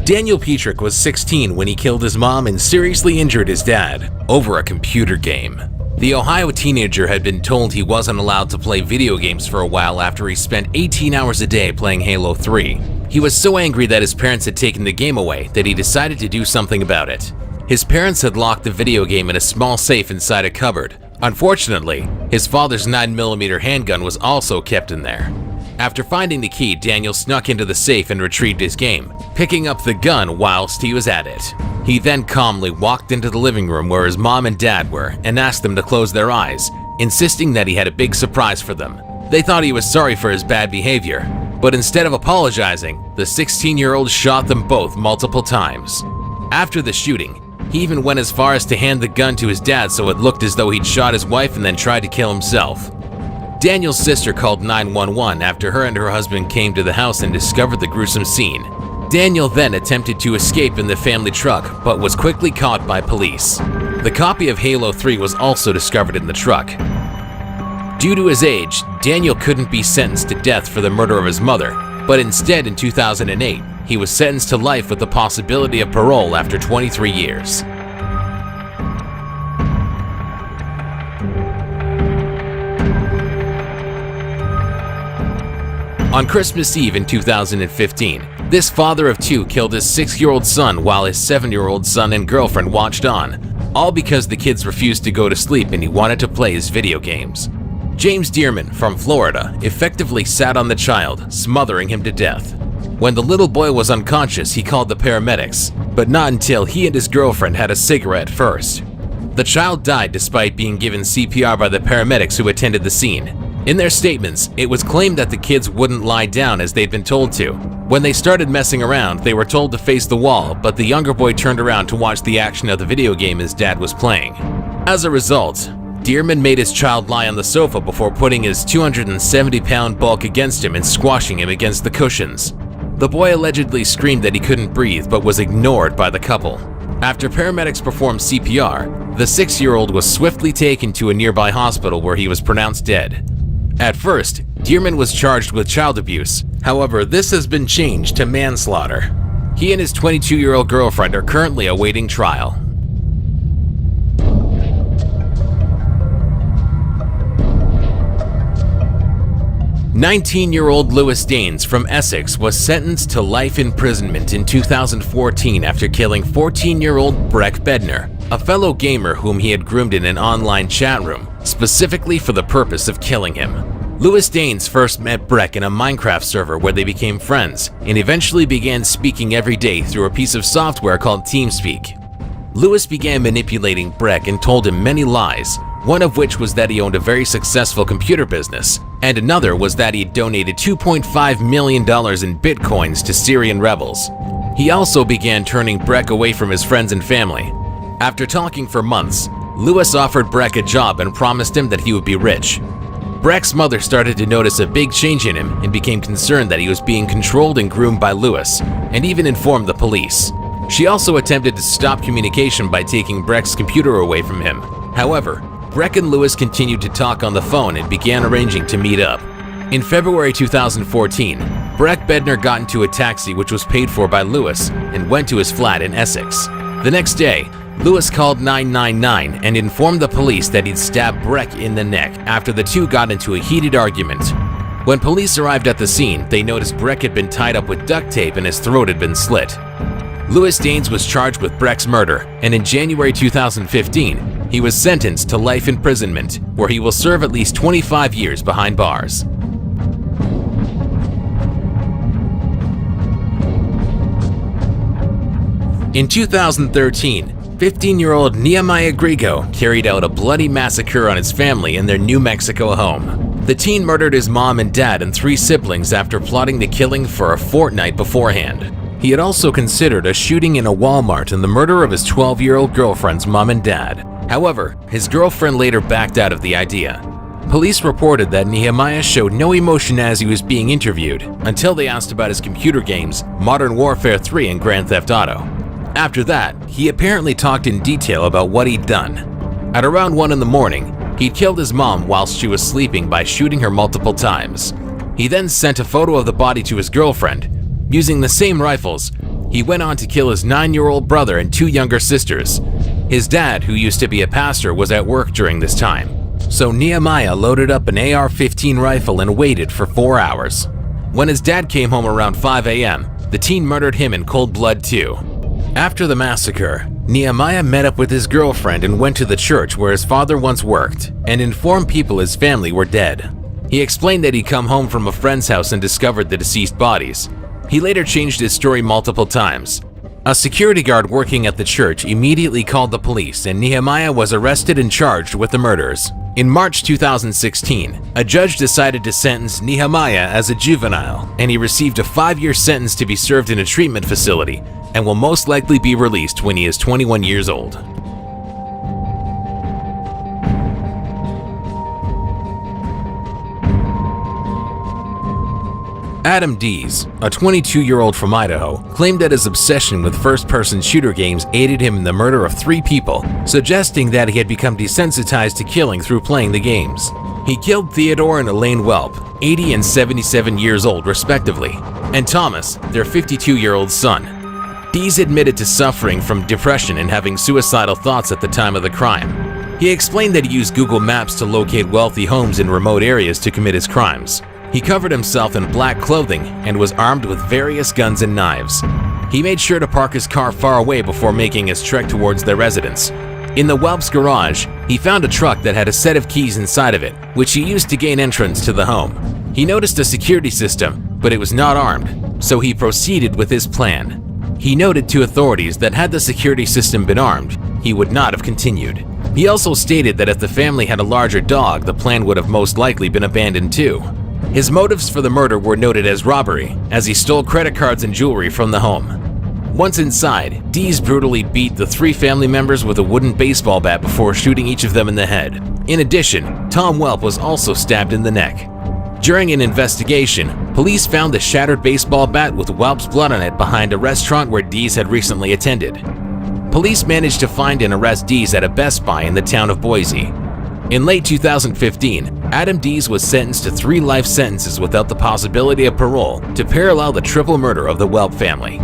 Daniel Petrick was 16 when he killed his mom and seriously injured his dad over a computer game. The Ohio teenager had been told he wasn't allowed to play video games for a while after he spent 18 hours a day playing Halo 3. He was so angry that his parents had taken the game away that he decided to do something about it. His parents had locked the video game in a small safe inside a cupboard. Unfortunately, his father's 9mm handgun was also kept in there. After finding the key, Daniel snuck into the safe and retrieved his game, picking up the gun whilst he was at it. He then calmly walked into the living room where his mom and dad were and asked them to close their eyes, insisting that he had a big surprise for them. They thought he was sorry for his bad behavior, but instead of apologizing, the 16-year-old shot them both multiple times. After the shooting, he even went as far as to hand the gun to his dad so it looked as though he'd shot his wife and then tried to kill himself. Daniel's sister called 911 after her and her husband came to the house and discovered the gruesome scene. Daniel then attempted to escape in the family truck, but was quickly caught by police. The copy of Halo 3 was also discovered in the truck. Due to his age, Daniel couldn't be sentenced to death for the murder of his mother, but instead in 2008, he was sentenced to life with the possibility of parole after 23 years. On Christmas Eve in 2015, this father of two killed his 6-year-old son while his 7-year-old son and girlfriend watched on, all because the kids refused to go to sleep and he wanted to play his video games. James Dearman from Florida effectively sat on the child, smothering him to death. When the little boy was unconscious, he called the paramedics, but not until he and his girlfriend had a cigarette first. The child died despite being given CPR by the paramedics who attended the scene. In their statements, it was claimed that the kids wouldn't lie down as they'd been told to. When they started messing around, they were told to face the wall, but the younger boy turned around to watch the action of the video game his dad was playing. As a result, Dearman made his child lie on the sofa before putting his 270-pound bulk against him and squashing him against the cushions. The boy allegedly screamed that he couldn't breathe but was ignored by the couple. After paramedics performed CPR, the 6-year-old was swiftly taken to a nearby hospital where he was pronounced dead. At first, Dearman was charged with child abuse. However, this has been changed to manslaughter. He and his 22-year-old girlfriend are currently awaiting trial. "19-year-old Lewis Daines from Essex was sentenced to life imprisonment in 2014 after killing 14-year-old Breck Bednar, a fellow gamer whom he had groomed in an online chat room, specifically for the purpose of killing him. Lewis Daines first met Breck in a Minecraft server where they became friends and eventually began speaking every day through a piece of software called TeamSpeak. Lewis began manipulating Breck and told him many lies, one of which was that he owned a very successful computer business, and another was that he had donated $2.5 million in bitcoins to Syrian rebels. He also began turning Breck away from his friends and family. After talking for months, Lewis offered Breck a job and promised him that he would be rich. Breck's mother started to notice a big change in him and became concerned that he was being controlled and groomed by Lewis, and even informed the police. She also attempted to stop communication by taking Breck's computer away from him. However, Breck and Lewis continued to talk on the phone and began arranging to meet up. In February 2014, Breck Bednar got into a taxi which was paid for by Lewis and went to his flat in Essex. The next day, Lewis called 999 and informed the police that he'd stabbed Breck in the neck after the two got into a heated argument. When police arrived at the scene, they noticed Breck had been tied up with duct tape and his throat had been slit. Lewis Daines was charged with Breck's murder, and in January 2015, he was sentenced to life imprisonment, where he will serve at least 25 years behind bars. In 2013, 15-year-old Nehemiah Grigo carried out a bloody massacre on his family in their New Mexico home. The teen murdered his mom and dad and 3 siblings after plotting the killing for a fortnight beforehand. He had also considered a shooting in a Walmart and the murder of his 12-year-old girlfriend's mom and dad. However, his girlfriend later backed out of the idea. Police reported that Nehemiah showed no emotion as he was being interviewed until they asked about his computer games, Modern Warfare 3 and Grand Theft Auto. After that, he apparently talked in detail about what he'd done. At around 1 in the morning, he'd killed his mom whilst she was sleeping by shooting her multiple times. He then sent a photo of the body to his girlfriend. Using the same rifles, He went on to kill his 9-year-old brother and 2 younger sisters. His dad, who used to be a pastor, was at work during this time. So Nehemiah loaded up an AR-15 rifle and waited for 4 hours. When his dad came home around 5 a.m., the teen murdered him in cold blood too. After the massacre, Nehemiah met up with his girlfriend and went to the church where his father once worked and informed people his family were dead. He explained that he'd come home from a friend's house and discovered the deceased bodies. He later changed his story multiple times. A security guard working at the church immediately called the police, and Nehemiah was arrested and charged with the murders. In March 2016, a judge decided to sentence Nehemiah as a juvenile, and he received a 5-year sentence to be served in a treatment facility and will most likely be released when he is 21 years old. Adam Dees, a 22-year-old from Idaho, claimed that his obsession with first-person shooter games aided him in the murder of 3 people, suggesting that he had become desensitized to killing through playing the games. He killed Theodore and Elaine Welp, 80 and 77 years old respectively, and Thomas, their 52-year-old son. Dees admitted to suffering from depression and having suicidal thoughts at the time of the crime. He explained that he used Google Maps to locate wealthy homes in remote areas to commit his crimes. He covered himself in black clothing and was armed with various guns and knives. He made sure to park his car far away before making his trek towards their residence. In the Welps' garage, he found a truck that had a set of keys inside of it, which he used to gain entrance to the home. He noticed a security system, but it was not armed, so he proceeded with his plan. He noted to authorities that had the security system been armed, he would not have continued. He also stated that if the family had a larger dog, the plan would have most likely been abandoned too. His motives for the murder were noted as robbery, as he stole credit cards and jewelry from the home. Once inside, Dees brutally beat the 3 family members with a wooden baseball bat before shooting each of them in the head. In addition, Tom Welp was also stabbed in the neck. During an investigation, police found the shattered baseball bat with Welp's blood on it behind a restaurant where Dees had recently attended. Police managed to find and arrest Dees at a Best Buy in the town of Boise. In late 2015, Adam Dees was sentenced to 3 life sentences without the possibility of parole to parallel the triple murder of the Welp family.